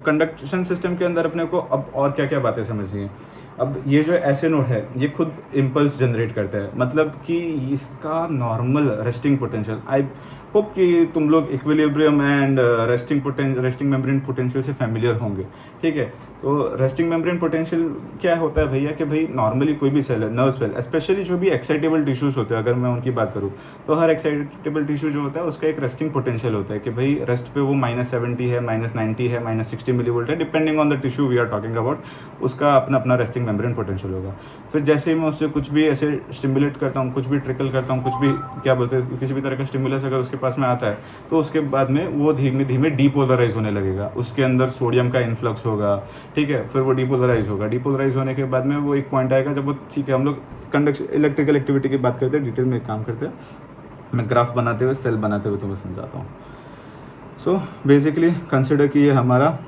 Conduction system के अंदर अपने को अब और क्या क्या बातें समझनी है। अब ये जो एसए नोड है ये खुद इम्पल्स जनरेट करता है, मतलब कि इसका normal resting potential, I hope कि तुम लोग equilibrium and resting membrane potential से फैमिलियर होंगे। ठीक है, तो रेस्टिंग मेम्ब्रेन पोटेंशियल क्या होता है भैया कि भाई नॉर्मली कोई भी सेल है, नर्व सेल स्पेशली जो भी एक्साइटेबल टिश्यूज होते हैं, अगर मैं उनकी बात करूँ तो हर एक्साइटेबल टिश्यू जो होता है उसका एक रेस्टिंग पोटेंशियल होता है कि भाई रेस्ट पे वो -70 है, -90 है, -60 मिलीवोल्ट है, depending on the tissue we are talking about, उसका अपना अपना रेस्टिंग मेम्ब्रेन पोटेंशियल होगा। फिर जैसे ही मैं उससे कुछ भी ऐसे स्टिमुलेट करता हूँ, कुछ भी ट्रिकल करता हूँ, कुछ भी क्या बोलते हैं, किसी भी तरह का स्टिमुलस अगर उसके पास में आता है तो उसके बाद में वो धीमे धीमे डीपोलराइज होने लगेगा, उसके अंदर सोडियम का इन्फ्लक्स होगा। ठीक है, फिर वो डीपोलराइज होगा, डीपोलराइज होने के बाद में वो एक पॉइंट आएगा जब वो, ठीक है हम लोग कंडक्शन इलेक्ट्रिकल एक्टिविटी की बात करते हैं, डिटेल में एक काम करते हैं, मैं ग्राफ बनाते हुए सेल बनाते हुए तुम्हें समझाता हूँ। सो बेसिकली कंसिडर कि ये हमारा,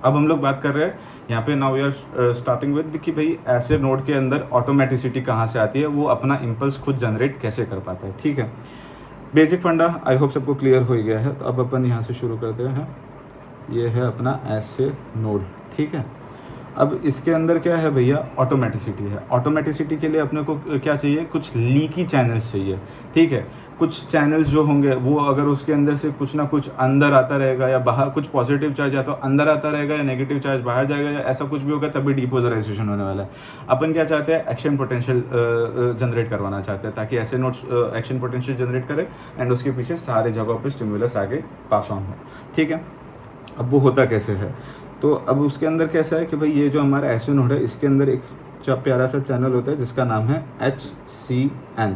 अब हम लोग बात कर रहे हैं यहाँ पे, now we are starting with कि भाई ऐसे नोड के अंदर ऑटोमेटिसिटी कहाँ से आती है, वो अपना इम्पल्स खुद जनरेट कैसे कर पाता है। ठीक है, बेसिक फंडा आई होप सबको क्लियर हो गया है। तो अब अपन यहाँ से शुरू करते हैं। ये है अपना ऐसे नोड। ठीक है, अब इसके अंदर क्या है भैया, ऑटोमेटिसिटी है। ऑटोमेटिसिटी के लिए अपने को क्या चाहिए, कुछ लीकी चैनल्स चाहिए। ठीक है, कुछ चैनल्स जो होंगे वो अगर उसके अंदर से कुछ ना कुछ अंदर आता रहेगा या बाहर, कुछ पॉजिटिव चार्ज या तो अंदर आता रहेगा या नेगेटिव चार्ज बाहर जाएगा या ऐसा कुछ भी होगा, तभी डीपोलराइजेशन होने वाला है। अपन क्या चाहते हैं, एक्शन पोटेंशियल जनरेट करवाना चाहते हैं ताकि ऐसे नोट्स एक्शन पोटेंशियल जनरेट करे एंड उसके पीछे सारे जगहों पर स्टिमुलस आगे पास ऑन हो। ठीक है, अब वो होता कैसे है, तो अब उसके अंदर कैसा है कि भाई ये जो हमारा ऐसे नोड है इसके अंदर एक प्यारा सा चैनल होता है जिसका नाम है HCN,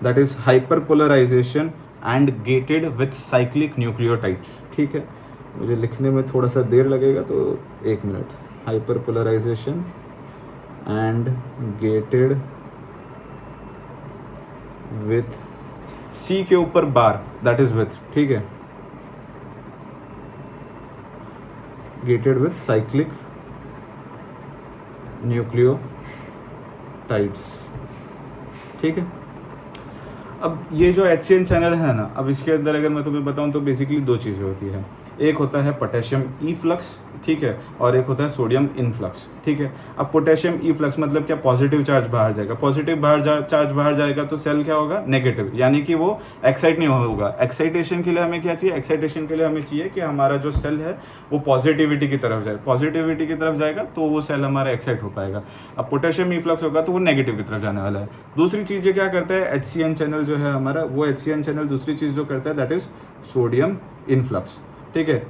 that is hyperpolarization and gated with cyclic nucleotides. ठीक है, मुझे लिखने में थोड़ा सा देर लगेगा तो एक minute. Hyperpolarization and gated with C के ऊपर बार, दैट इज विथ। ठीक है, gated with cyclic nucleotides। ठीक है, अब ये जो HCN चैनल है ना, अब इसके अंदर अगर मैं तुम्हें बताऊं तो बेसिकली दो चीज़ें होती है। एक होता है पोटेशियम इफ्लक्स, ठीक है, और एक होता है सोडियम इनफ्लक्स। ठीक है, अब पोटेशियम इफ्लक्स मतलब क्या, पॉजिटिव चार्ज बाहर जाएगा, पॉजिटिव चार्ज बाहर जाएगा तो सेल क्या होगा, नेगेटिव, यानी कि वो एक्साइट नहीं होगा। एक्साइटेशन के लिए हमें क्या चाहिए, एक्साइटेशन के लिए हमें चाहिए कि हमारा जो सेल है वो पॉजिटिविटी की तरफ जाए, पॉजिटिविटी की तरफ जाएगा तो वो सेल हमारा एक्साइट हो पाएगा। अब पोटेशियम इफ्लक्स होगा तो वो नेगेटिव की तरफ जाने वाला है। दूसरी चीज़ ये क्या करता है, HCN चैनल जो है हमारा, वो HCN चैनल दूसरी चीज़ जो करता है दैट इज सोडियम इनफ्लक्स। ठीक है,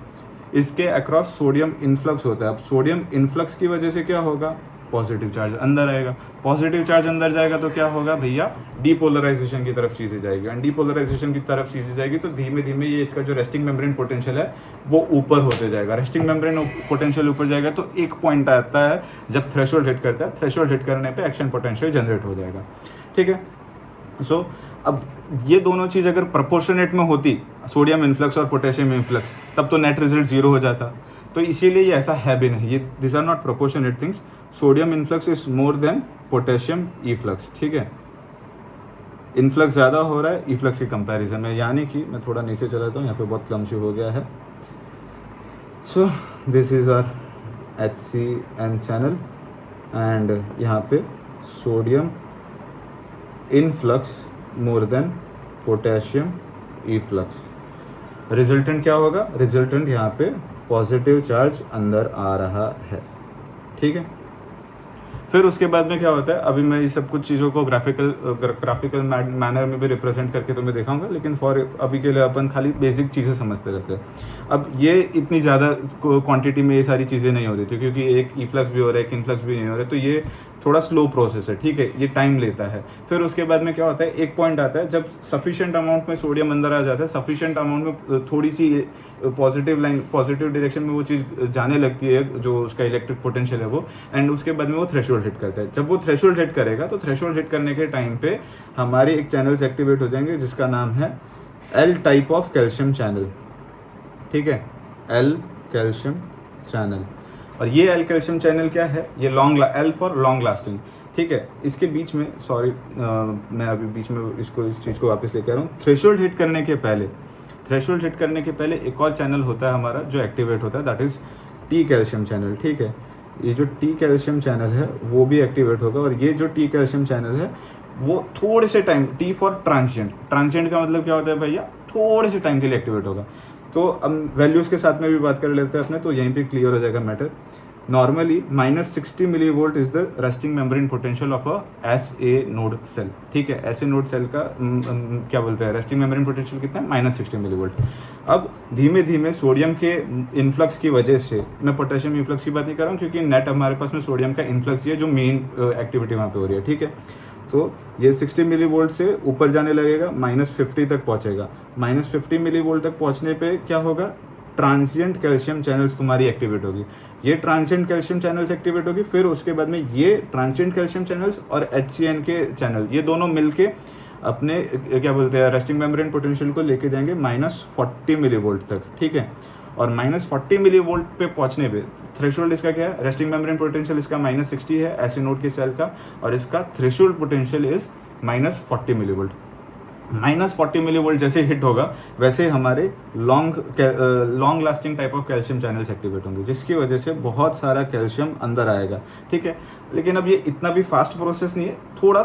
इसके अक्रॉस सोडियम इन्फ्लक्स होता है। अब सोडियम इन्फ्लक्स की वजह से क्या होगा, पॉजिटिव चार्ज अंदर आएगा, पॉजिटिव चार्ज अंदर जाएगा तो क्या होगा भैया, डीपोलराइजेशन की तरफ चीज़ें जाएगी, एंड डीपोलराइजेशन की तरफ चीज़ें जाएगी तो धीमे धीमे ये इसका जो रेस्टिंग मेम्ब्रेन पोटेंशियल है वो ऊपर होते जाएगा। रेस्टिंग मेम्ब्रेन पोटेंशियल ऊपर जाएगा तो एक पॉइंट आता है जब थ्रेशोल्ड हिट करता है, थ्रेशोल्ड हिट करने पर एक्शन पोटेंशियल जनरेट हो जाएगा। ठीक है, सो अब ये दोनों चीज़ अगर प्रपोर्शनेट में होती, सोडियम इन्फ्लक्स और पोटेशियम इन्फ्लक्स, तब तो नेट रिजल्ट जीरो हो जाता। तो इसीलिए ये ऐसा है भी नहीं, ये this are not proportionate things. Sodium influx is more than potassium efflux. ठीक है, इन्फ्लक्स ज़्यादा हो रहा है इफ्लक्स की कंपैरिजन में, यानी कि मैं थोड़ा नीचे चला जाता हूँ, यहाँ पे बहुत क्लमशी हो गया है। So this is our HCN channel and यहाँ पे sodium influx more than potassium efflux. Resultant क्या होगा, रिजल्टेंट यहाँ पे पॉजिटिव चार्ज अंदर आ रहा है। ठीक है, फिर उसके बाद में क्या होता है, अभी मैं ये सब कुछ चीज़ों को ग्राफिकल मैनर में भी रिप्रेजेंट करके तुम्हें दिखाऊंगा, लेकिन फॉर अभी के लिए अपन खाली बेसिक चीज़ें समझते रहते हैं। अब ये इतनी ज़्यादा क्वांटिटी में ये सारी चीज़ें नहीं हो रही थी क्योंकि एक इफ्लक्स भी हो रहा है, एक इनफ्लक्स भी नहीं हो रहा है, तो ये थोड़ा स्लो प्रोसेस है। ठीक है, ये टाइम लेता है। फिर उसके बाद में क्या होता है, एक पॉइंट आता है जब सफिशिएंट अमाउंट में सोडियम अंदर आ जाता है, सफिशिएंट अमाउंट में थोड़ी सी पॉजिटिव डायरेक्शन में वो चीज़ जाने लगती है, जो उसका इलेक्ट्रिक पोटेंशियल है वो, एंड उसके बाद में वो थ्रेशोल्ड हिट करता है। जब वो थ्रेशोल्ड हिट करेगा तो थ्रेशोल्ड हिट करने के टाइम पे हमारे एक चैनल्स एक्टिवेट हो जाएंगे जिसका नाम है L type of calcium channel. ठीक है, L कैल्शियम चैनल, और ये L कैल्शियम चैनल क्या है, ये L फॉर लॉन्ग लास्टिंग। ठीक है, इसके बीच में सॉरी मैं अभी बीच में इस चीज़ को वापस लेकर आ रहा हूँ। थ्रेशोल्ड हिट करने के पहले एक और चैनल होता है हमारा जो एक्टिवेट होता है, that is T calcium channel, ठीक है। ये जो टी कैल्शियम चैनल है वो भी एक्टिवेट होगा, और ये जो टी कैल्शियम चैनल है वो थोड़े से time, T for transient, transient का मतलब क्या होता है भैया, थोड़े से टाइम के लिए एक्टिवेट होगा। तो अब वैल्यूज़ के साथ में भी बात कर लेते हैं अपने, तो यहीं पे क्लियर हो जाएगा matter. Normally -60 millivolt is the resting membrane potential of a SA node cell, ठीक है। SA नोड सेल का क्या बोलते हैं, रेस्टिंग मेम्ब्रेन पोटेंशियल कितना है, -60 मिली वोल्ट। अब धीमे धीमे सोडियम के इन्फ्लक्स की वजह से, मैं पोटेशियम इन्फ्लक्स की बात नहीं कर रहा हूँ क्योंकि नेट हमारे पास में सोडियम का इन्फ्लक्स ही है जो मेन एक्टिविटी वहाँ पे हो रही है, ठीक है। तो ये 60 मिली वोल्ट से ऊपर जाने लगेगा, -50 तक पहुँचेगा। -50 मिली वोल्ट तक पहुँचने पे क्या होगा, ट्रांसिएंट कैल्शियम चैनल्स तुम्हारी एक्टिवेट होगी। ये ट्रांसिएंट कैल्शियम चैनल्स एक्टिवेट होगी, फिर उसके बाद में ये ट्रांसिएंट कैल्शियम चैनल्स और HCN के चैनल, ये दोनों मिलके अपने क्या बोलते हैं, रेस्टिंग मेम्ब्रेन पोटेंशियल को लेके जाएंगे -40 मिली वोल्ट तक, ठीक है। और -40 मिली वोल्ट पे पहुंचने पे थ्रेशोल्ड इसका क्या है, रेस्टिंग मेम्ब्रेन पोटेंशियल इसका -60 है ऐसे नोड के सेल का, और इसका threshold potential is -40 millivolt. -40 millivolt जैसे हिट होगा वैसे हमारे long lasting type of calcium channels activate होंगे, जिसकी वजह से बहुत सारा कैल्शियम अंदर आएगा, ठीक है। लेकिन अब ये इतना भी फास्ट प्रोसेस नहीं है, थोड़ा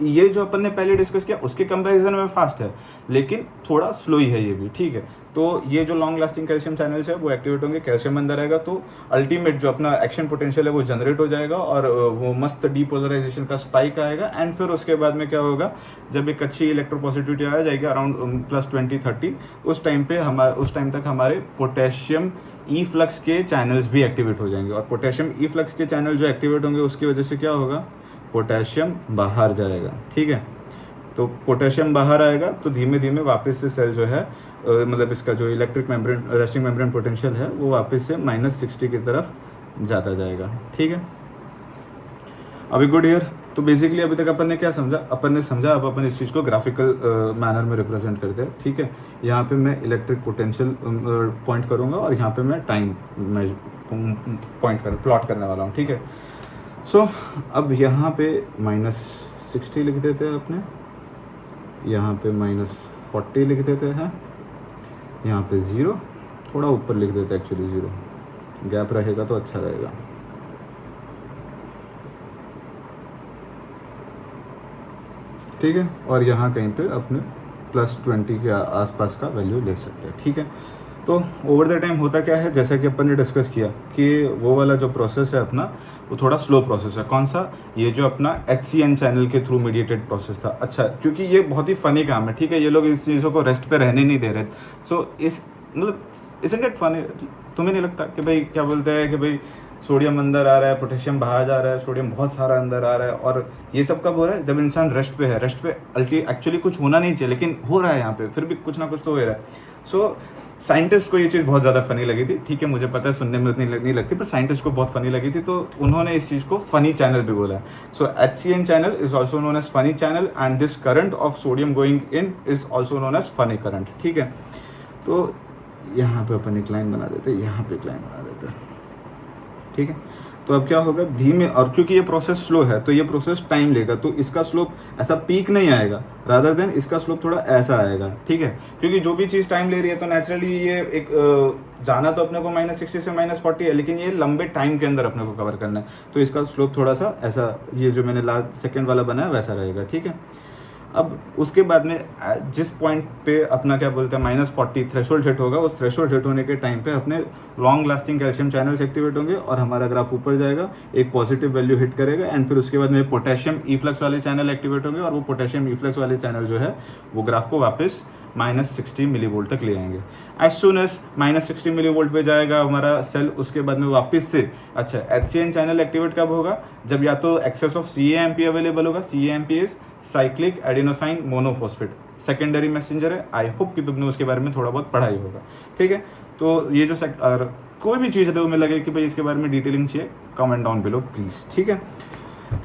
ये जो अपन ने पहले डिस्कस किया उसके कंपैरिजन में फास्ट है, लेकिन थोड़ा स्लो ही है ये भी, ठीक है। तो ये जो लॉन्ग लास्टिंग कैल्शियम चैनल्स है वो एक्टिवेट होंगे, कैल्शियम अंदर आएगा, तो अल्टीमेट जो अपना एक्शन पोटेंशियल है वो जनरेट हो जाएगा, और वो मस्त डीपोलराइजेशन का स्पाइक आएगा। एंड फिर उसके बाद में क्या होगा, जब एक अच्छी इलेक्ट्रोपॉजिटिविटी आ जाएगी अराउंड +20-30, उस टाइम तक हमारे पोटेशियम ई फ्लक्स के चैनल्स भी एक्टिवेट हो जाएंगे, और पोटेशियम ई फ्लक्स के चैनल जो एक्टिवेट होंगे उसकी वजह से क्या होगा, पोटेशियम बाहर जाएगा, ठीक है। तो पोटेशियम बाहर आएगा तो धीमे धीमे वापस से सेल जो है मतलब इसका जो electric membrane, resting membrane potential है वो वापस से -60 की तरफ जाता जाएगा, ठीक है। अभी गुड ईयर। तो बेसिकली अभी तक अपन ने क्या समझा, अपन ने समझा अब अपन इस चीज़ को ग्राफिकल मैनर में रिप्रेजेंट करते हैं, ठीक है। यहाँ पे मैं इलेक्ट्रिक पोटेंशियल पॉइंट करूँगा, और यहाँ पे मैं टाइम प्लॉट करने वाला हूँ, ठीक है। सो अब यहाँ पे -60 लिख देते हैं अपने, यहाँ पे -40 लिख देते हैं, यहाँ पे 0, थोड़ा ऊपर लिख देते हैं, एक्चुअली 0 गैप रहेगा तो अच्छा रहेगा, ठीक है। और यहाँ कहीं पे अपने +20 के आसपास का वैल्यू ले सकते हैं, ठीक है। तो ओवर द टाइम होता क्या है, जैसा कि अपन ने डिस्कस किया कि वो वाला जो प्रोसेस है अपना वो थोड़ा स्लो प्रोसेस है। कौन सा, ये जो अपना HCN चैनल के थ्रू मीडिएटेड प्रोसेस था। अच्छा, क्योंकि ये बहुत ही फनी काम है, ठीक है, ये लोग इस चीज़ों को रेस्ट पे रहने नहीं दे रहे। सो इस मतलब इसंट इट फनी, तुम्हें नहीं लगता कि भाई क्या बोलते हैं कि भाई सोडियम अंदर आ रहा है, पोटेशियम बाहर जा रहा है, सोडियम बहुत सारा अंदर आ रहा है, और ये सब कब हो रहा है, जब इंसान रेस्ट पे है। रेस्ट पे एक्चुअली कुछ होना नहीं चाहिए, लेकिन हो रहा है यहाँ पे, फिर भी कुछ ना कुछ तो हो रहा है। सो साइंटिस्ट को ये चीज़ बहुत ज़्यादा फनी लगी थी, ठीक है, मुझे पता है सुनने में उतनी नहीं लगती, पर साइंटिस्ट को बहुत फनी लगी थी, तो उन्होंने इस चीज़ को फनी चैनल भी बोला है। So HCN channel is also known as funny channel, and this current of sodium going in is also known as funny current, ठीक है। तो यहाँ पे अपन एक लाइन बना देते हैं, यहाँ पे एक लाइन बना देते हैं, ठीक है। तो अब क्या होगा, धीमे, और क्योंकि ये प्रोसेस स्लो है तो ये प्रोसेस टाइम लेगा, तो इसका स्लोप ऐसा पीक नहीं आएगा, रादर देन इसका स्लोप थोड़ा ऐसा आएगा, ठीक है। क्योंकि जो भी चीज़ टाइम ले रही है तो नेचुरली ये एक जाना तो अपने को -60 से -40 है, लेकिन ये लंबे टाइम के अंदर अपने को कवर करना है, तो इसका स्लोप थोड़ा सा ऐसा, ये जो मैंने लास्ट सेकेंड वाला बनाया वैसा रहेगा, ठीक है। अब उसके बाद में जिस पॉइंट पे अपना क्या बोलते हैं -40 थ्रेशोल्ड हिट होगा, उस थ्रेशोल्ड हिट होने के टाइम पे अपने long lasting calcium channels activate होंगे, और हमारा ग्राफ ऊपर जाएगा, एक पॉजिटिव वैल्यू हिट करेगा, एंड फिर उसके बाद में पोटेशियम इफ्लक्स वाले चैनल एक्टिवेट होंगे, और वो पोटेशियम इफ्लक्स वाले चैनल जो है वो ग्राफ को वापस -60 मिली वोल्ट तक ले आएंगे। As soon as -60 millivolt पे जाएगा हमारा सेल, उसके बाद में वापस से अच्छा HCN चैनल एक्टिवेट कब होगा, जब या तो एक्सेस ऑफ CAMP अवेलेबल होगा। CAMP is cyclic adenosine monophosphate, secondary messenger है। आई होप कि तुमने उसके बारे में थोड़ा बहुत पढ़ा ही होगा, ठीक है। तो ये जो कोई भी चीज़ है तो तुम्हें लगे कि भाई इसके बारे में डिटेलिंग चाहिए, कमेंट डाउन बिलो प्लीज़, ठीक है।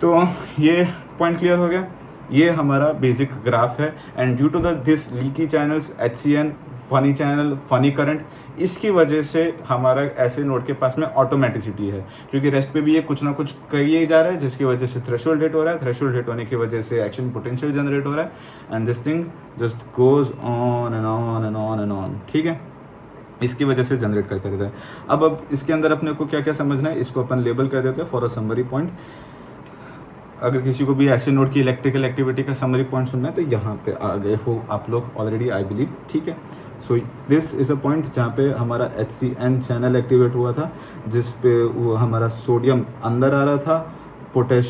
तो ये पॉइंट क्लियर हो गया, ये हमारा बेसिक ग्राफ है, and due to this leaky channels HCN funny channel, funny current, इसकी वजह से हमारा ऐसे नोड के पास में ऑटोमेटिसिटी है, क्योंकि रेस्ट पे भी ये कुछ ना कुछ करिए जा रहा है, जिसकी वजह से थ्रेशोल्ड हिट हो रहा है, थ्रेशोल्ड हिट होने की वजह से एक्शन पोटेंशियल जनरेट हो रहा है, and this thing just goes on and on and on and on, ठीक है। इसकी वजह से जनरेट करते रहता है। अब इसके अंदर अपने को क्या क्या समझना है, इसको अपन लेबल कर देते हैं फॉर अ समरी पॉइंट। अगर किसी को भी ऐसे नोड की इलेक्ट्रिकल एक्टिविटी का समरी पॉइंट सुनना है तो यहाँ पे आ गए हो आप लोग ऑलरेडी, आई बिलीव, ठीक है। So this is a point जहाँ पे हमारा HCN चैनल एक्टिवेट हुआ था, जिस पे वो हमारा सोडियम अंदर आ रहा था,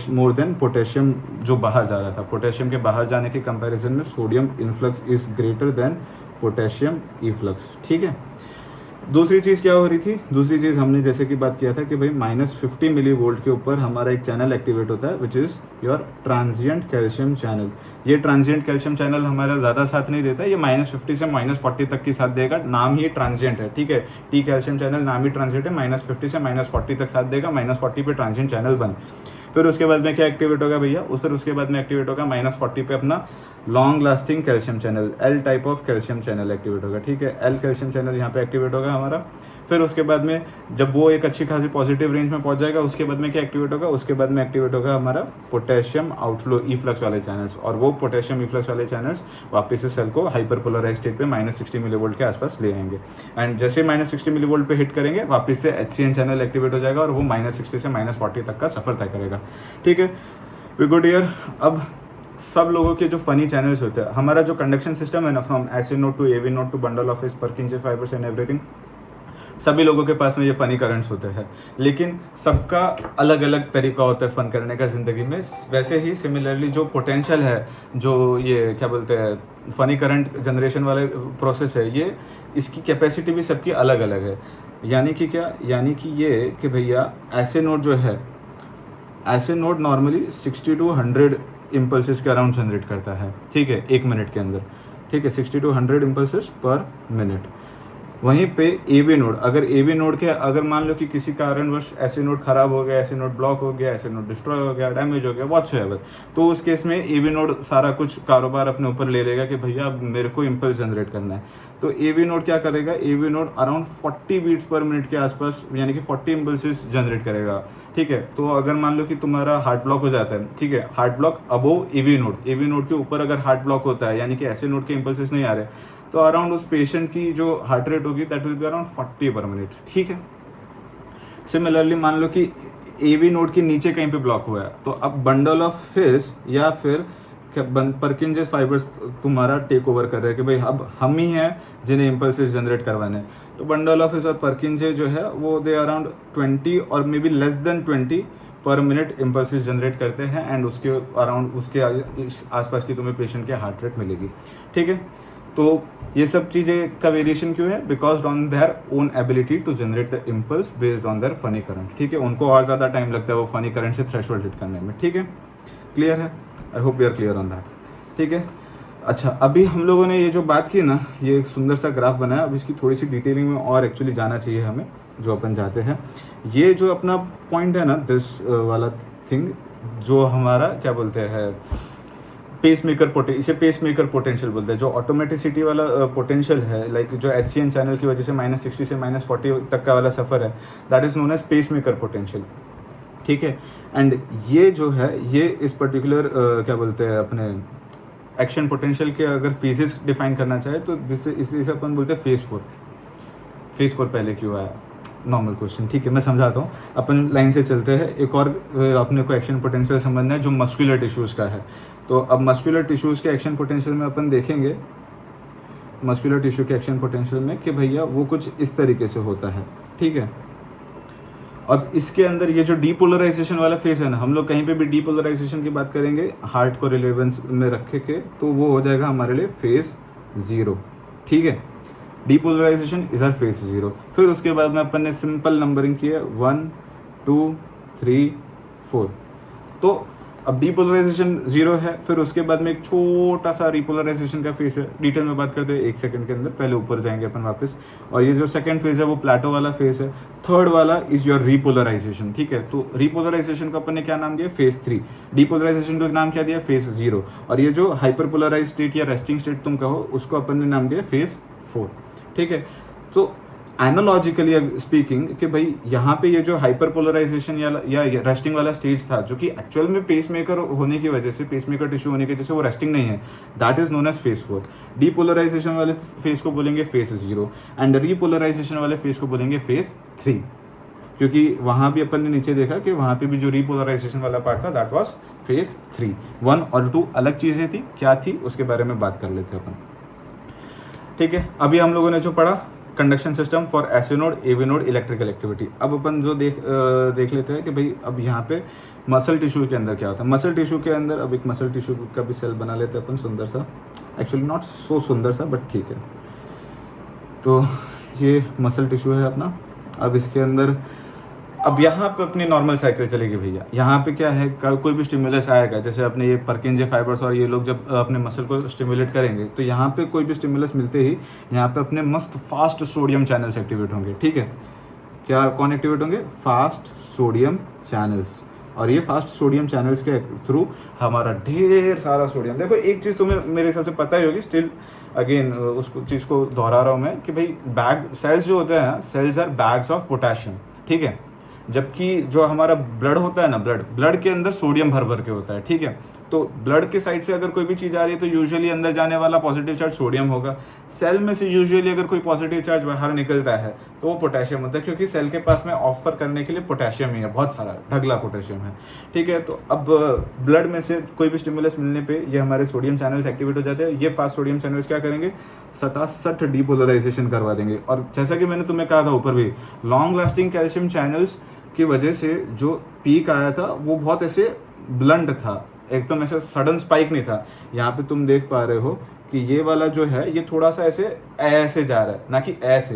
मोर देन पोटेशियम जो बाहर जा रहा था। पोटेशियम के बाहर जाने के कंपैरिजन में sodium influx is greater than potassium efflux, ठीक है। दूसरी चीज़ क्या हो रही थी, दूसरी चीज़ हमने जैसे कि बात किया था कि भाई -50 मिली वोल्ट के ऊपर हमारा एक चैनल एक्टिवेट होता है which is your transient calcium channel. ये ट्रांजिएंट कैल्शियम चैनल हमारा ज़्यादा साथ नहीं देता, ये -50 से -40 तक की साथ देगा, नाम ही ट्रांजिएंट है, ठीक है। टी कैल्शियम चैनल नाम ही ट्रांजिएंट है, -50 से -40 तक साथ देगा, -40 पे ट्रांजिएंट चैनल बंद। फिर उसके बाद में क्या एक्टिवेट होगा भैया, उसके बाद में एक्टिवेट होगा -40 पे अपना long lasting calcium channel, L type of calcium channel activate होगा, ठीक है। एल कैल्शियम चैनल यहाँ पे एक्टिवेट होगा हमारा। फिर उसके बाद में जब वो एक अच्छी खासी पॉजिटिव रेंज में पहुंच जाएगा, उसके बाद में क्या एक्टिवेट होगा, उसके बाद में एक्टिवेट होगा हमारा पोटेशियम आउटफ्लो इफ्लक्स वाले चैनल्स, और वो पोटेशियम इफ्लक्स वाले चैनल्स वापस से सेल को हाइपरपोलराइज स्टेट पे -60 मिलीवोल्ट के आसपास ले आएंगे। एंड जैसे -60 मिलीवोल्ट पे हिट करेंगे, वापस से HCN चैनल एक्टिवेट हो जाएगा और वो -60 से -40 तक का सफर तय करेगा, ठीक है। We good here. अब सब लोगों के जो फनी चैनल्स होते हैं, हमारा जो कंडक्शन सिस्टम है ना, from acid node to AV node to bundle of Purkinje fibres and everything, सभी लोगों के पास में ये फ़नी करंट्स होते हैं, लेकिन सबका अलग अलग तरीका होता है फ़न करने का ज़िंदगी में। वैसे ही सिमिलरली जो पोटेंशियल है, जो ये क्या बोलते हैं फ़नी करंट जनरेशन वाले प्रोसेस है, ये इसकी कैपेसिटी भी सबकी अलग अलग है। यानी कि क्या, यानी कि ये कि भैया ऐसे नोड जो है, ऐसे नोड नॉर्मली 60 to 100 इम्पल्सेस के अराउंड जनरेट करता है, ठीक है, 1 मिनट के अंदर, ठीक है, 60 to 100 इम्पल्सेस पर मिनट। वहीं पे AV नोड, अगर AV नोड के अगर मान लो कि किसी कारणवश ऐसे नोड खराब हो गया, ऐसे नोड ब्लॉक हो गया, ऐसे नोड डिस्ट्रॉय हो गया, डैमेज हो गया, व्हाटसोएवर, तो उस केस में AV नोड सारा कुछ कारोबार अपने ऊपर ले लेगा कि भैया अब मेरे को इम्पल्स जनरेट करना है। तो AV नोड क्या करेगा, AV node around 40 beats per minute के आसपास, यानी कि 40 इम्पल्सेस जनरेट करेगा, ठीक है। तो अगर मान लो कि तुम्हारा हार्ट ब्लॉक हो जाता है, ठीक है, heart block above AV node के ऊपर अगर हार्ट ब्लॉक होता है, यानी कि ऐसे नोड के इम्पल्सेस नहीं आ रहे, तो अराउंड उस पेशेंट की जो हार्ट रेट होगी दैट विल बी अराउंड 40 पर मिनट, ठीक है। सिमिलरली मान लो कि AV नोड के नीचे कहीं पे ब्लॉक हुआ है, तो अब बंडल ऑफ हिज या फिर परकिंजेस फाइबर्स तुम्हारा टेक ओवर कर रहे हैं कि भाई अब हम ही हैं जिन्हें इम्पल्सेस जनरेट करवाने हैं। तो बंडल ऑफ हिज और परकिंजे जो है वो दे अराउंड 20 और मे बी लेस देन 20 पर मिनट इम्पल्सेस जनरेट करते हैं, एंड उसके अराउंड उसके आसपास की तुम्हें पेशेंट के हार्ट रेट मिलेगी, ठीक है। तो ये सब चीज़ें का वेरिएशन क्यों है, because on their own ability to generate the impulse based on their funny current, ठीक है। उनको और ज़्यादा टाइम लगता है वो फनी करंट से थ्रेशोल्ड हिट करने में, ठीक है। क्लियर है, I hope we are clear on that, ठीक है। अच्छा, अभी हम लोगों ने ये जो बात की ना, ये एक सुंदर सा ग्राफ बनाया, अब इसकी थोड़ी सी डिटेलिंग में और एक्चुअली जाना चाहिए हमें, जो अपन जाते हैं। ये जो अपना पॉइंट है ना, दिस वाला थिंग, जो हमारा क्या बोलते हैं इसे पेस मेकर पोटेंशियल बोलते हैं, जो ऑटोमेटिसिटी वाला पोटेंशियल है, लाइक जो HCN चैनल की वजह से -60 से -40 तक का वाला सफ़र है, that is known as pacemaker potential, ठीक है। एंड ये जो है, ये इस पर्टिकुलर क्या बोलते हैं अपने एक्शन पोटेंशियल के अगर फेजेस डिफाइन करना चाहे तो इसे अपन बोलते हैं फेज 4 पहले क्यों आया, नॉर्मल क्वेश्चन, ठीक है, मैं समझाता हूँ। अपन लाइन से चलते हैं। एक और अपने को एक्शन पोटेंशियल समझना है जो मस्कुलर टिश्यूज़ का है। तो अब मस्कुलर टिश्यूज़ के एक्शन पोटेंशियल में अपन देखेंगे, मस्कुलर टिश्यू के एक्शन पोटेंशियल में कि भैया वो कुछ इस तरीके से होता है, ठीक है। अब इसके अंदर ये जो डीपोलराइजेशन वाला फेज है ना, हम लोग कहीं पे भी डीपोलराइजेशन की बात करेंगे हार्ट को रिलेवेंस में रखे के, तो वो हो जाएगा हमारे लिए फेज 0, ठीक है। Depolarization is our phase 0। फिर उसके बाद में अपन ने सिंपल नंबरिंग की है 1 2 3 4। तो अब डीपोलराइजेशन 0 है, फिर उसके बाद में एक छोटा सा रिपोलराइजेशन का फेज है, डिटेल में बात करते हैं 1 सेकंड के अंदर, पहले ऊपर जाएंगे अपन वापस। और ये जो सेकंड फेज है वो प्लेटो वाला फेज है। थर्ड वाला इज योर रिपोलराइजेशन, ठीक है। तो रिपोलराइजेशन को अपन ने क्या नाम दिया, फेज 3। डीपोलराइजेशन को नाम क्या दिया, फेज 0। और ये जो हाइपरपोलराइज स्टेट या रेस्टिंग स्टेट तुम कहो, उसको अपन ने नाम दिया फेज 4, ठीक है। तो एनालॉजिकली स्पीकिंग कि भाई यहाँ पे ये जो हाइपर पोलराइजेशन या रेस्टिंग वाला स्टेज था, जो कि एक्चुअल में पेसमेकर होने की वजह से, पेसमेकर टिश्यू होने की वजह से वो रेस्टिंग नहीं है, that is known as phase 4। Depolarization वाले फेज को बोलेंगे फेज 0 एंड रीपोलराइजेशन वाले फेज को बोलेंगे फेज 3, क्योंकि वहाँ भी अपन ने नीचे देखा कि वहाँ पे भी जो रीपोलराइजेशन वाला पार्ट था दैट वाज फेज 3। 1 और 2 अलग चीज़ें थी, क्या थी उसके बारे में बात कर लेते हैं अपन। ठीक है, अभी हम लोगों ने जो पढ़ा conduction system for AC node, AV node, electrical activity. अब अपन जो देख लेते हैं कि भाई अब यहाँ पे मसल टिश्यू के अंदर क्या होता है। मसल टिश्यू के अंदर अब एक मसल टिश्यू का भी सेल बना लेते हैं अपन, सुंदर सा, एक्चुअली नॉट सो सुंदर सा बट ठीक है। तो ये मसल टिश्यू है अपना। अब इसके अंदर अब यहाँ पे अपनी नॉर्मल साइकिल चलेगी भैया। यहाँ पे क्या है, कोई भी स्टिमुलस आएगा, जैसे अपने ये परकिंजे फाइबर्स और ये लोग जब अपने मसल को स्टिमुलेट करेंगे तो यहाँ पे कोई भी स्टिमुलस मिलते ही यहाँ पे अपने मस्त फास्ट सोडियम चैनल्स एक्टिवेट होंगे। ठीक है, क्या कौन एक्टिवेट होंगे, फास्ट सोडियम चैनल्स। और ये फास्ट सोडियम चैनल्स के थ्रू हमारा ढेर सारा सोडियम, देखो एक चीज़ तुम्हें मेरे हिसाब से पता ही होगी, स्टिल अगेन उस चीज़ को दोहरा रहा हूँ मैं कि भाई बैग सेल्स जो होते हैं, cells are bags of potassium. ठीक है, जबकि जो हमारा ब्लड होता है ना, ब्लड के अंदर सोडियम भर भर के होता है। ठीक है, तो ब्लड के साइड से अगर कोई भी चीज़ आ रही है तो यूजुअली अंदर जाने वाला पॉजिटिव चार्ज सोडियम होगा। सेल में से यूजुअली अगर कोई पॉजिटिव चार्ज बाहर निकलता है तो वो पोटेशियम होता है, क्योंकि सेल के पास में ऑफर करने के लिए पोटेशियम ही है, बहुत सारा ढगला पोटेशियम है। ठीक है, तो अब ब्लड में से कोई भी स्टिमुलस मिलने पे ये हमारे सोडियम चैनल्स एक्टिवेट हो जाते हैं। ये फास्ट सोडियम चैनल्स क्या करेंगे, सटासट डीपोलराइजेशन करवा देंगे। और जैसा कि मैंने तुम्हें कहा था ऊपर भी, लॉन्ग लास्टिंग कैल्शियम चैनल्स की वजह से जो पीक आया था वो बहुत ऐसे ब्लंट था, एकदम ऐसे सडन स्पाइक नहीं था। यहाँ पे तुम देख पा रहे हो कि ये वाला जो है ये थोड़ा सा ऐसे जा रहा है, ना कि ऐसे,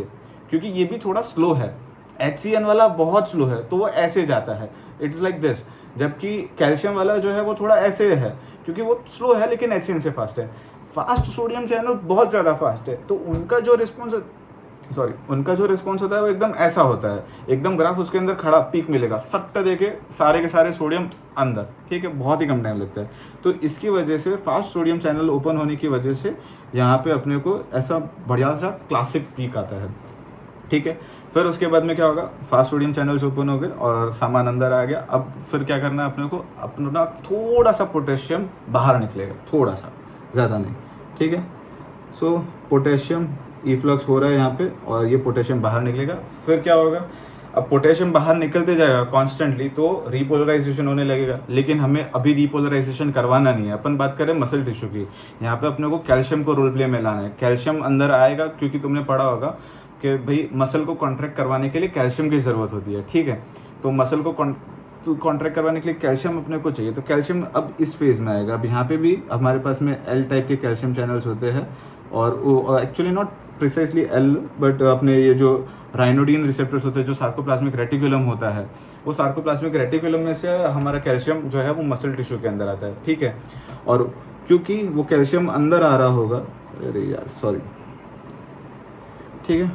क्योंकि ये भी थोड़ा स्लो है। HCN वाला बहुत स्लो है तो वो ऐसे जाता है, इट्स लाइक दिस। जबकि कैल्शियम वाला जो है वो थोड़ा ऐसे है, क्योंकि वो स्लो है लेकिन HCN से फास्ट है। फास्ट सोडियम चैनल बहुत ज़्यादा फास्ट है, तो उनका जो रिस्पॉन्स होता है वो एकदम ऐसा होता है, एकदम ग्राफ उसके अंदर खड़ा पीक मिलेगा, सट्टा देके सारे के सारे सोडियम अंदर। ठीक है, बहुत ही कम टाइम लगता है। तो इसकी वजह से फास्ट सोडियम चैनल ओपन होने की वजह से यहाँ पे अपने को ऐसा बढ़िया सा क्लासिक पीक आता है। ठीक है, फिर उसके बाद में क्या होगा, फास्ट सोडियम चैनल्स ओपन हो गए और सामान अंदर आ गया। अब फिर क्या करना है अपने को, अपना थोड़ा सा पोटेशियम बाहर निकलेगा, थोड़ा सा, ज़्यादा नहीं। ठीक है, सो पोटेशियम इफ्लक्स हो रहा है यहाँ पे और ये पोटेशियम बाहर निकलेगा। फिर क्या होगा, अब पोटेशियम बाहर निकलते जाएगा कॉन्स्टेंटली तो रीपोलराइजेशन होने लगेगा। लेकिन हमें अभी रीपोलराइजेशन करवाना नहीं है, अपन बात करें मसल टिश्यू की। यहाँ पे अपने को कैल्शियम को रोल प्ले में लाना है। कैल्शियम अंदर आएगा क्योंकि तुमने पढ़ा होगा कि भाई मसल को कॉन्ट्रैक्ट करवाने के लिए कैल्शियम की ज़रूरत होती है। ठीक है, तो मसल को कॉन्ट्रैक्ट करवाने के लिए कैल्शियम अपने को चाहिए, तो कैल्शियम अब इस फेज़ में आएगा। अब यहाँ पे भी हमारे पास में L टाइप के कैल्शियम चैनल्स होते हैं, और वो actually not precisely L, but अपने ये जो राइनोडिन रिसेप्टर्स होते हैं, जो सार्कोप्लाज्मिक रेटिकुलम होता है, वो सार्कोप्लाज्मिक रेटिकुलम में से हमारा कैल्शियम जो है वो मसल टिश्यू के अंदर आता है। ठीक है, और क्योंकि वो कैल्शियम अंदर आ रहा होगा, अरे यार सॉरी, ठीक है,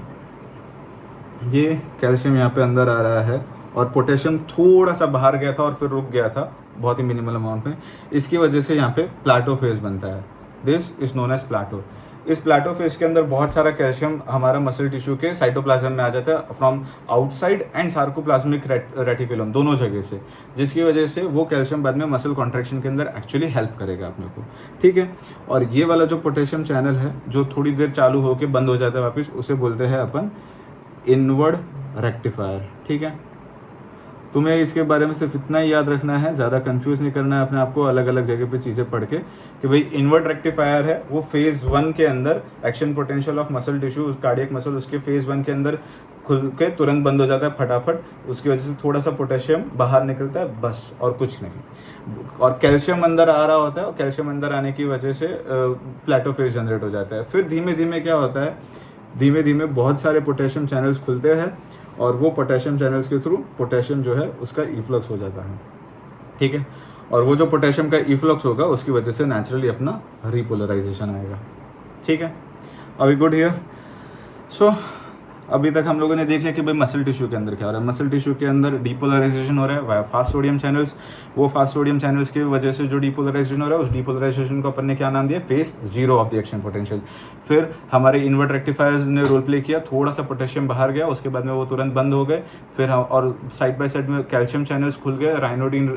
ये कैल्शियम यहाँ पे अंदर आ रहा है और पोटेशियम थोड़ा सा बाहर गया था और फिर रुक गया था बहुत ही मिनिमल अमाउंट में। इसकी वजह से यहाँ पे प्लाटो फेज बनता है, this is known as plateau. इस प्लाटो फेज के अंदर बहुत सारा कैल्शियम हमारा मसल टिश्यू के साइटोप्लाज्म में आ जाता है, from outside and sarcoplasmic reticulum, दोनों जगह से, जिसकी वजह से वो कैल्शियम बाद में मसल कॉन्ट्रैक्शन के अंदर एक्चुअली हेल्प करेगा अपने को। ठीक है, और ये वाला जो पोटेशियम चैनल है जो थोड़ी देर चालू होकर बंद हो जाता है वापस, उसे बोलते हैं अपन इनवर्ड रेक्टिफायर। ठीक है, तुम्हें इसके बारे में सिर्फ इतना ही याद रखना है, ज़्यादा कंफ्यूज नहीं करना है अपने आप को अलग अलग जगह पे चीज़ें पढ़ के, कि भाई इनवर्ट रेक्टिफायर है वो फेज़ 1 के अंदर action potential of muscle tissue, उस कार्डियक मसल, उसके फेज़ 1 के अंदर खुल के तुरंत बंद हो जाता है फटाफट। उसकी वजह से थोड़ा सा पोटेशियम बाहर निकलता है बस, और कुछ नहीं। और कैल्शियम अंदर आ रहा होता है, और कैल्शियम अंदर आने की वजह से प्लेटो फेज जनरेट हो जाता है। फिर धीमे धीमे क्या होता है, धीमे धीमे बहुत सारे पोटेशियम चैनल्स खुलते हैं और वो पोटेशियम चैनल्स के थ्रू पोटेशियम जो है उसका इफ्लक्स हो जाता है। ठीक है, और वो जो पोटेशियम का इफ्लक्स होगा उसकी वजह से नेचुरली अपना रीपोलराइजेशन आएगा। ठीक है, आर वी गुड हियर? सो अभी तक हम लोगों ने देख लिया कि भाई मसल टिश्यू के अंदर क्या हो रहा है। मसल टिश्यू के अंदर डीपोलराइजेशन हो रहा है वाया फास्ट सोडियम चैनल्स। वो फास्ट सोडियम चैनल्स की वजह से जो डीपोलराइजेशन हो रहा है, उस डीपोलराइजेशन को अपन ने क्या नाम दिया, phase 0 of the action potential. फिर हमारे इन्वर्ट रेक्टिफायर्स ने रोल प्ले किया, थोड़ा सा पोटेशियम बाहर गया, उसके बाद में वो तुरंत बंद हो गए। फिर हम और साइड बाय साइड में कैल्शियम चैनल्स खुल गए राइनोडिन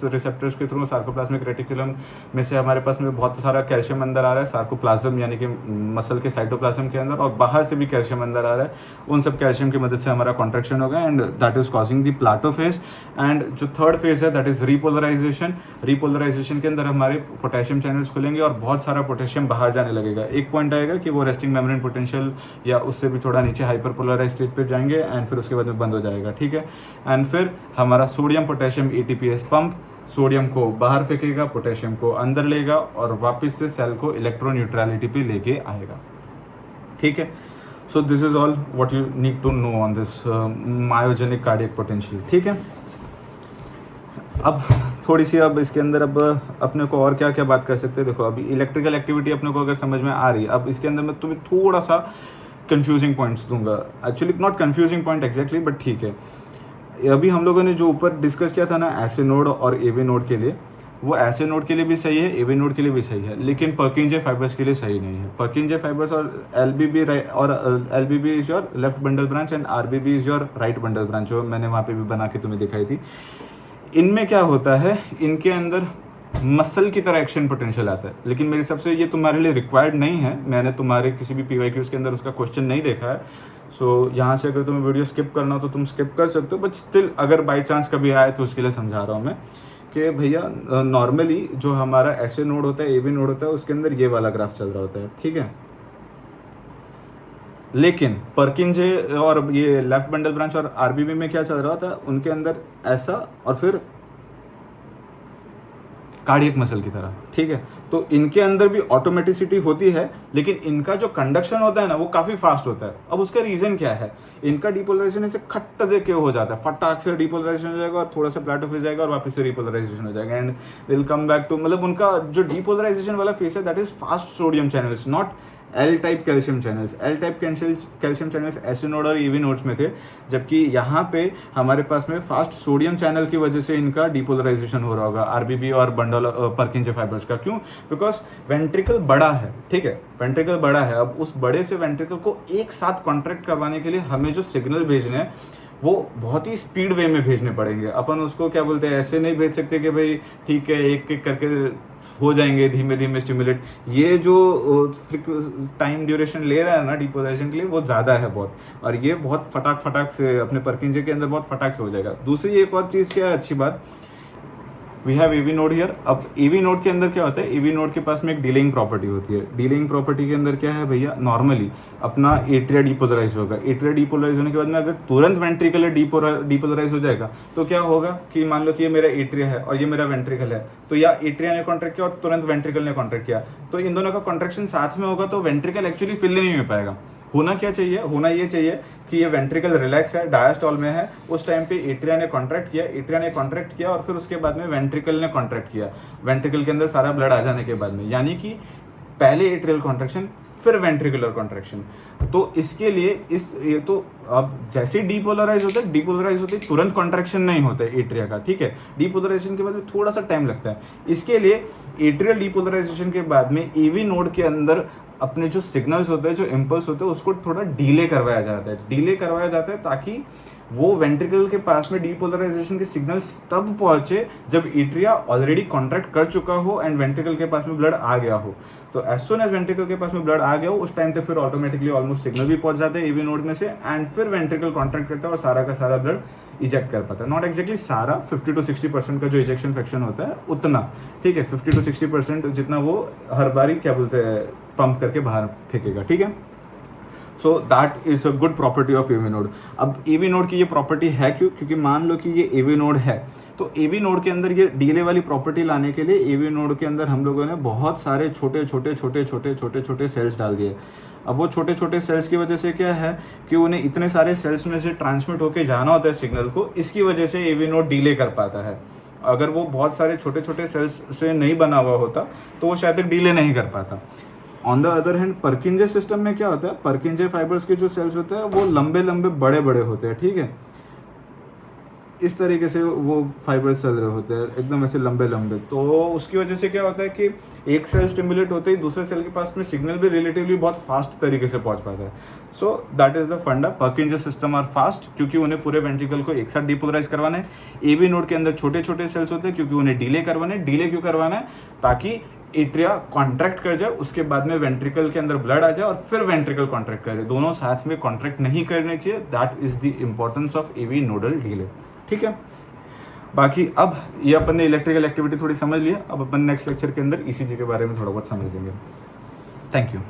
रिसेप्टर्स के थ्रू। सार्कोप्लाज्मिक रेटिकुलम में से हमारे पास में बहुत सारा कैल्शियम अंदर आ रहा है, सार्कोप्लाज्म यानी कि मसल के साइटोप्लाज्म के अंदर, और बाहर से भी कैल्शियम अंदर आ रहा है। उन सब कैल्शियम की मदद से हमारा कॉन्ट्रैक्शन होगा and that is causing the Plato phase. And जो थर्ड फेज है दैट इज रीपोलराइजेशन। रीपोलराइजेशन के अंदर हमारे पोटेशियम चैनल्स खुलेंगे और बहुत सारा पोटेशियम बाहर जाने लगेगा। एक पॉइंट आएगा कि वो रेस्टिंग मेम्ब्रेन पोटेंशियल या उससे भी थोड़ा नीचे हाइपरपोलराइज स्टेज पे जाएंगे एंड फिर उसके बाद में बंद हो जाएगा, ठीक है। एंड फिर हमारा sodium potassium ATPase pump sodium को बाहर फेंकेगा, पोटेशियम को अंदर लेगा और वापस से सेल को इलेक्ट्रोन्यूट्रलिटी पे लेके आएगा, ठीक है। So this is all what you need to know on this myogenic cardiac potential, ठीक है। अब थोड़ी सी अब इसके अंदर अब अपने को और क्या क्या बात कर सकते हैं। देखो अभी इलेक्ट्रिकल एक्टिविटी अपने को अगर समझ में आ रही है, अब इसके अंदर मैं तुम्हें थोड़ा सा कंफ्यूजिंग पॉइंट्स दूंगा, actually not confusing point exactly but ठीक है। अभी हम लोगों ने जो ऊपर डिस्कस किया था ना एसे नोड और एवी नोड के लिए, वो एसे नोड के लिए भी सही है, एवी नोड के लिए भी सही है, लेकिन पर्किंजे फाइबर्स के लिए सही नहीं है। पर्किंजे फाइबर्स और LBB is your left bundle branch and RBB is your right bundle branch, जो मैंने वहाँ पे भी बना के तुम्हें दिखाई थी। इनमें क्या होता है, इनके अंदर मसल की तरह एक्शन पोटेंशियल आता है, लेकिन मेरे हिसाब से ये तुम्हारे लिए रिक्वायर्ड नहीं है। मैंने तुम्हारे किसी भी पीवाईक्यूज के अंदर उसका क्वेश्चन नहीं देखा है। सो यहाँ से अगर तुम्हें वीडियो स्किप करना हो तो तुम स्किप कर सकते हो, बट स्टिल अगर बाई चांस कभी आए तो उसके लिए समझा रहा हूँ मैं कि भैया नॉर्मली जो हमारा ऐसे नोड होता है, एवी नोड होता है, उसके अंदर ये वाला ग्राफ चल रहा होता है, ठीक है। लेकिन पर्किंजे और ये लेफ्ट बंडल ब्रांच और आरबीबी में क्या चल रहा होता है, उनके अंदर ऐसा और फिर कार्डियक मसल की तरह, ठीक है। तो इनके अंदर भी ऑटोमेटिसिटी होती है, लेकिन इनका जो कंडक्शन होता है ना वो काफी फास्ट होता है। अब उसका रीजन क्या है, इनका डिपोलराइजेशन ऐसे खट्ट से क्यों हो जाता है, फटाक से डिपोलराइजेशन हो जाएगा और थोड़ा सा प्लाटो फेज जाएगा और वापस से रिपोलराइजेशन हो जाएगा and will come back to, मतलब उनका जो डिपोलराइजेशन वाला फेज है that is fast sodium channels, not L type calcium channels. L type calcium channels ऐसे नोड और ईवी नोड्स में थे, जबकि यहाँ पे हमारे पास में फास्ट सोडियम चैनल की वजह से इनका डिपोलराइजेशन हो रहा होगा आरबीबी और बंडल पर्किंजे फाइबर्स का। क्यों? बिकॉज वेंट्रिकल बड़ा है, ठीक है, वेंट्रिकल बड़ा है। अब उस बड़े से वेंट्रिकल को एक साथ कॉन्ट्रैक्ट करवाने के लिए हमें जो सिग्नल भेजने हैं वो बहुत ही स्पीड वे में भेजने पड़ेंगे। अपन उसको क्या बोलते हैं, ऐसे नहीं भेज सकते कि भाई ठीक है एक एक करके हो जाएंगे धीमे धीमे स्टिमुलेट। ये जो टाइम ड्यूरेशन ले रहा है ना डिपोलराइजेशन के लिए वो ज़्यादा है बहुत, और ये बहुत फटाक फटाक से अपने पर्किंजे के अंदर बहुत फटाक से हो जाएगा। दूसरी एक और चीज़ क्या है अच्छी बात, we have AV node here. अब एवी नोड के अंदर क्या होता है, एवी नोड के पास में एक डीलिंग प्रॉपर्टी होती है। डीलिंग प्रॉपर्टी के अंदर क्या है भैया, नॉर्मली अपना एट्रिया डिपोलराइज होगा। एट्रिया डिपोलराइज होने के बाद में अगर तुरंत वेंट्रिकल डिपोलराइज हो जाएगा तो क्या होगा कि मान लो कि ये मेरा एट्रिया है और ये मेरा वेंट्रिकल है, तो या एट्रिया ने कॉन्ट्रैक्ट किया और तुरंत वेंट्रिकल ने कॉन्ट्रैक्ट किया, तो इन दोनों का कॉन्ट्रैक्शन साथ में होगा तो वेंट्रिकल एक्चुअली फिल नहीं हो पाएगा। होना क्या चाहिए, होना ये चाहिए कि ये वेंट्रिकल रिलैक्स है, डायस्टॉल में है, उस टाइम पे एट्रिया ने कॉन्ट्रैक्ट किया, एट्रिया ने कॉन्ट्रैक्ट किया और फिर उसके बाद में वेंट्रिकल ने कॉन्ट्रैक्ट किया, वेंट्रिकल के अंदर सारा ब्लड आ जाने के बाद में, यानी कि पहले एट्रियल कॉन्ट्रैक्शन फिर वेंट्रिकुलर कॉन्ट्रैक्शन। तो इसके लिए ये तो अब जैसे डीपोलराइज होता है, डीपोलराइज होते तुरंत कॉन्ट्रैक्शन नहीं होता है एट्रिया का, ठीक है। डीपोलराइजेशन के बाद में थोड़ा सा टाइम लगता है। इसके लिए एट्रियल डीपोलराइजेशन के बाद में एवी नोड के अंदर अपने जो सिग्नल्स होते हैं, जो इम्पल्स होते हैं, उसको थोड़ा डिले करवाया जाता है। डिले करवाया जाता है ताकि वो वेंट्रिकल के पास में डीपोलराइजेशन के सिग्नल्स तब पहुंचे जब एट्रिया ऑलरेडी कॉन्ट्रैक्ट कर चुका हो एंड वेंट्रिकल के पास में ब्लड आ गया हो। तो एज सुन एज वेंट्रिकल के पास में ब्लड आ गया हो उस टाइम तक फिर ऑटोमेटिकली ऑलमोस्ट सिग्नल भी पहुंच जाते हैं एवी नोड में से एंड फिर वेंट्रिकल कॉन्ट्रैक्ट करता है और सारा का सारा ब्लड इजेक्ट कर पाता है। नॉट एक्जैक्टली सारा, 50 to 60% का जो इजेक्शन फ्रैक्शन होता है उतना, ठीक है, 50 to 60% जितना वो हर बारी क्या बोलते हैं पंप करके बाहर फेंकेगा, ठीक है। So that is a good property of AV node. अब एवी नोड की ये प्रॉपर्टी है क्यों, क्योंकि मान लो कि ये एवी नोड है, तो एवी नोड के अंदर ये डीले वाली प्रॉपर्टी लाने के लिए एवी नोड के अंदर हम लोगों ने बहुत सारे छोटे छोटे सेल्स डाल दिए। अब वो छोटे छोटे सेल्स की वजह से क्या है कि उन्हें इतने सारे सेल्स में से ट्रांसमिट होके जाना होता है सिग्नल को, इसकी वजह से एवी नोड डिले कर पाता है। अगर वो बहुत सारे छोटे छोटे सेल्स से नहीं बना हुआ होता तो वो शायद डिले नहीं कर पाता। On the other hand पर्किंजे system में क्या होता है, पर्किंजे फाइबर्स के जो सेल्स होते हैं वो लंबे लंबे बड़े बड़े होते हैं, ठीक है, इस तरीके से वो फाइबर्स चल रहे होते हैं एकदम ऐसे लंबे लंबे। तो उसकी वजह से क्या होता है कि एक सेल स्टिमुलेट होते ही दूसरे सेल के पास में सिग्नल भी रिलेटिवली बहुत फास्ट तरीके से पहुंच पाता है। सो दैट इज द फंडा। पर्किंजे सिस्टम आर फास्ट क्योंकि उन्हें पूरे वेंट्रिकल को एक साथ डिपोलराइज करवाना है। एवी नोड के अंदर छोटे छोटे सेल्स होते हैं क्योंकि उन्हें डिले करवाना है। डिले क्यों करवाना है, ताकि एट्रिया कॉन्ट्रैक्ट कर जाए, उसके बाद में वेंट्रिकल के अंदर ब्लड आ जाए और फिर वेंट्रिकल कॉन्ट्रैक्ट करे, दोनों साथ में कॉन्ट्रैक्ट नहीं करने चाहिए। That is the importance of AV nodal delay, ठीक है। बाकी अब ये अपन ने इलेक्ट्रिकल एक्टिविटी थोड़ी समझ लिया, अब अपन नेक्स्ट लेक्चर के अंदर ईसीजी के बारे में थोड़ा बहुत समझ लेंगे। Thank you.